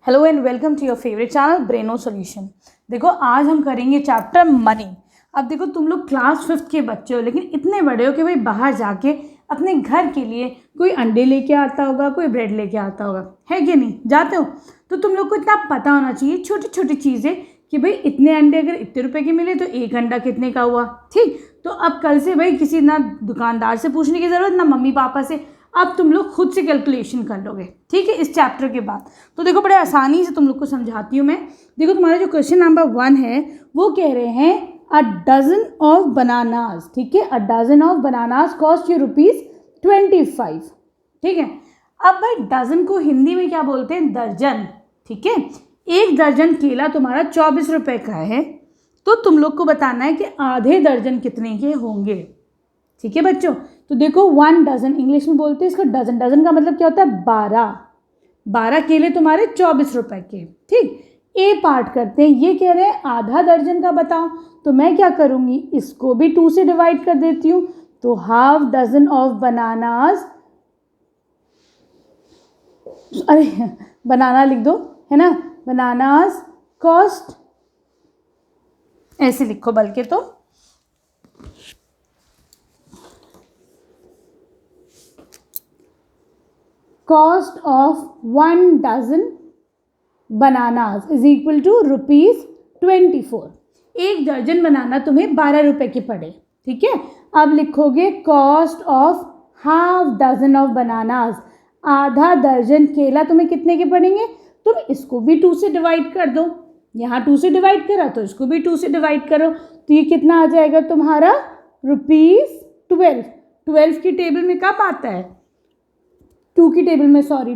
Hello and welcome to your favourite channel Braino solution. देखो आज हम करेंगे चैप्टर मनी। अब देखो तुम लोग क्लास 5th के बच्चे हो, लेकिन इतने बड़े हो कि भाई बाहर जाके अपने घर के लिए कोई अंडे लेके आता होगा, कोई ब्रेड लेके आता होगा, है कि नहीं? जाते हो तो तुम लोग को इतना पता होना चाहिए छोटी छोटी चीज़ें कि भाई इतने अंडे अगर इतने रुपए के मिले तो एक अंडा कितने का हुआ। ठीक, तो अब कल से भाई किसी ना दुकानदार से पूछने की ज़रूरत ना मम्मी पापा से, अब तुम लोग खुद से कैलकुलेशन कर लोगे। ठीक है, इस चैप्टर के बाद तो देखो बड़े आसानी से तुम लोग को समझाती हूँ मैं। देखो तुम्हारा जो क्वेश्चन नंबर 1 है वो कह रहे हैं अ डजन ऑफ बनानाज। ठीक है, a dozen of bananas cost you ₹25। ठीक है, अब भाई डजन को हिंदी में क्या बोलते हैं? दर्जन। ठीक है, एक दर्जन केला तुम्हारा 24 रुपए का है, तो तुम लोग को बताना है कि आधे दर्जन कितने के होंगे। ठीक है बच्चों, तो देखो 1 डजन इंग्लिश में बोलते हैं इसको डजन। डजन का मतलब क्या होता है? 12 केले तुम्हारे 24 रुपए के। ठीक, ए पार्ट करते हैं। ये कह रहे हैं आधा दर्जन का बताओ, तो मैं क्या करूँगी, इसको भी 2 से डिवाइड कर देती हूँ। तो हाफ डजन ऑफ बनानाज, अरे बनाना लिख दो, है ना, बनानाज कॉस्ट, ऐसे लिखो बल्कि, तो cost of 1 dozen bananas is equal to ₹24। एक दर्जन बनाना तुम्हें 12 रुपए के पड़े। ठीक है, अब लिखोगे cost of half dozen of bananas, आधा दर्जन केला तुम्हें कितने के पड़ेंगे? तुम इसको भी 2 से डिवाइड कर दो, यहाँ 2 से डिवाइड करा तो इसको भी 2 से डिवाइड करो, तो ये कितना आ जाएगा तुम्हारा? ₹12। 12 की टेबल में कब आता है? 2 की टेबल में, सॉरी।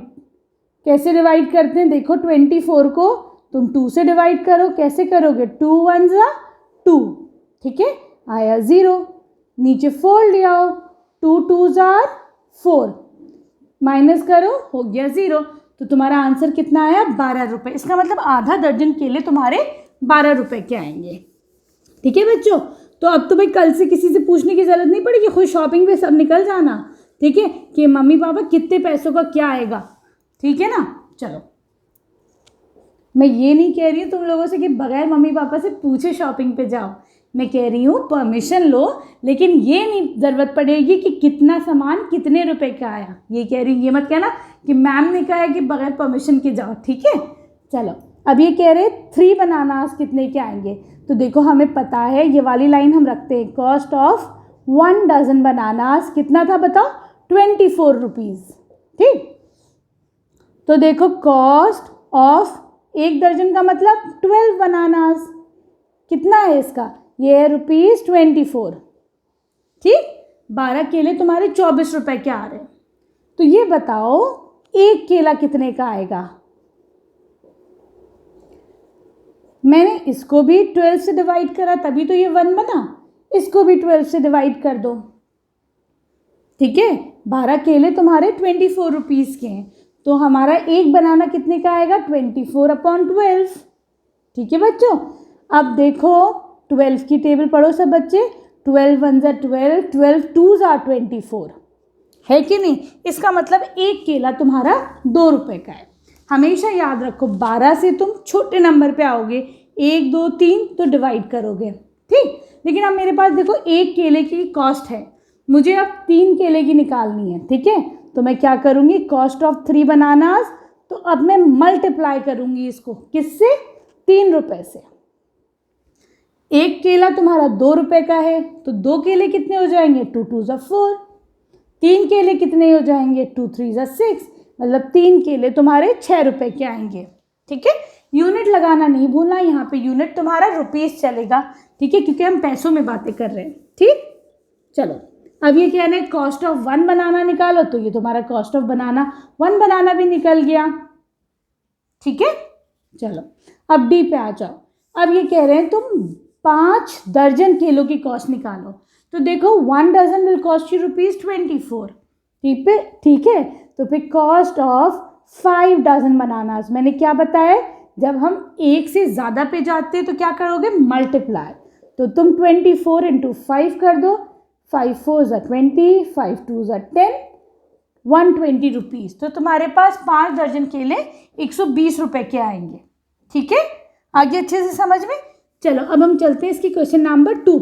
कैसे डिवाइड करते हैं? देखो 24 को तुम 2 से डिवाइड करो, कैसे करोगे? 2 1 2। ठीक है, आया 0, नीचे 4 ले आओ, 2 2 4, माइनस करो, हो गया 0। तो तुम्हारा आंसर कितना आया? 12 रुपये। इसका मतलब आधा दर्जन केले तुम्हारे 12 रुपये के आएंगे। ठीक है बच्चों, तो अब तो भाई कल से किसी से पूछने की जरूरत नहीं पड़ेगी, खुद शॉपिंग पे सब निकल जाना। ठीक है, कि मम्मी पापा कितने पैसों का क्या आएगा। ठीक है ना? चलो, मैं ये नहीं कह रही हूँ तुम लोगों से कि बगैर मम्मी पापा से पूछे शॉपिंग पे जाओ, मैं कह रही हूँ परमिशन लो, लेकिन ये नहीं ज़रूरत पड़ेगी कि कितना सामान कितने रुपए का आया। ये कह रही हूँ, ये मत कहना कि मैम ने कहा है कि बगैर परमिशन के जाओ। ठीक है, चलो, अब ये कह रहे 3 बनानास कितने के आएंगे, तो देखो हमें पता है ये वाली लाइन हम रखते हैं, कॉस्ट ऑफ 1 डजन बनानास कितना था बताओ? ₹24। ठीक, तो देखो कॉस्ट ऑफ एक दर्जन का मतलब 12 बनानास, कितना है इसका? ये है ₹24। ठीक, 12 केले तुम्हारे 24 रुपए के आ रहे हैं, तो ये बताओ एक केला कितने का आएगा? मैंने इसको भी 12 से डिवाइड करा तभी तो ये 1 बना, इसको भी 12 से डिवाइड कर दो। ठीक है, 12 केले तुम्हारे 24 रुपीज़ के हैं, तो हमारा एक बनाना कितने का आएगा? 24/12। ठीक है बच्चों, अब देखो 12 की टेबल पढ़ो सब बच्चे। 12 1 12, 12 2 24, है कि नहीं? इसका मतलब एक केला तुम्हारा 2 रुपए का है। हमेशा याद रखो 12 से तुम छोटे नंबर पे आओगे, 1 2 3 तो डिवाइड करोगे। ठीक, लेकिन अब मेरे पास देखो एक केले की कॉस्ट है, मुझे अब 3 केले की निकालनी है। ठीक है, तो मैं क्या करूँगी, कॉस्ट ऑफ 3 बनानास, तो अब मैं मल्टीप्लाई करूँगी इसको किससे? 3 रुपए से। एक केला तुम्हारा 2 रुपए का है, तो 2 केले कितने हो जाएंगे? 2 2 4। 3 केले कितने हो जाएंगे? 2 3 6, मतलब 3 केले तुम्हारे 6 रुपए के आएंगे। ठीक है, यूनिट लगाना नहीं भूलना, यहाँ पे यूनिट तुम्हारा रुपीस चलेगा। ठीक है, क्योंकि हम पैसों में बातें कर रहे हैं। ठीक, चलो, अब ये क्या है, कॉस्ट ऑफ 1 बनाना निकालो, तो ये तुम्हारा कॉस्ट ऑफ बनाना 1 बनाना भी निकल गया। ठीक है, चलो अब डी पे आ जाओ। अब ये कह रहे हैं तुम 5 दर्जन केलों की कॉस्ट निकालो, तो देखो 1 डजन विल कॉस्ट यू ₹24। ठीक है, तो फिर कॉस्ट ऑफ 5 डजन बनानास, मैंने क्या बताया, जब हम एक से ज़्यादा पे जाते हैं तो क्या करोगे? मल्टीप्लाई। तो तुम 24 × 5 कर दो, 5 4 20, 5 2 10, 120 रुपीज़, तो तुम्हारे पास 5 दर्जन केले 120 रुपए के आएंगे। ठीक है, आगे अच्छे से समझ में। चलो अब हम चलते हैं इसकी क्वेश्चन नंबर 2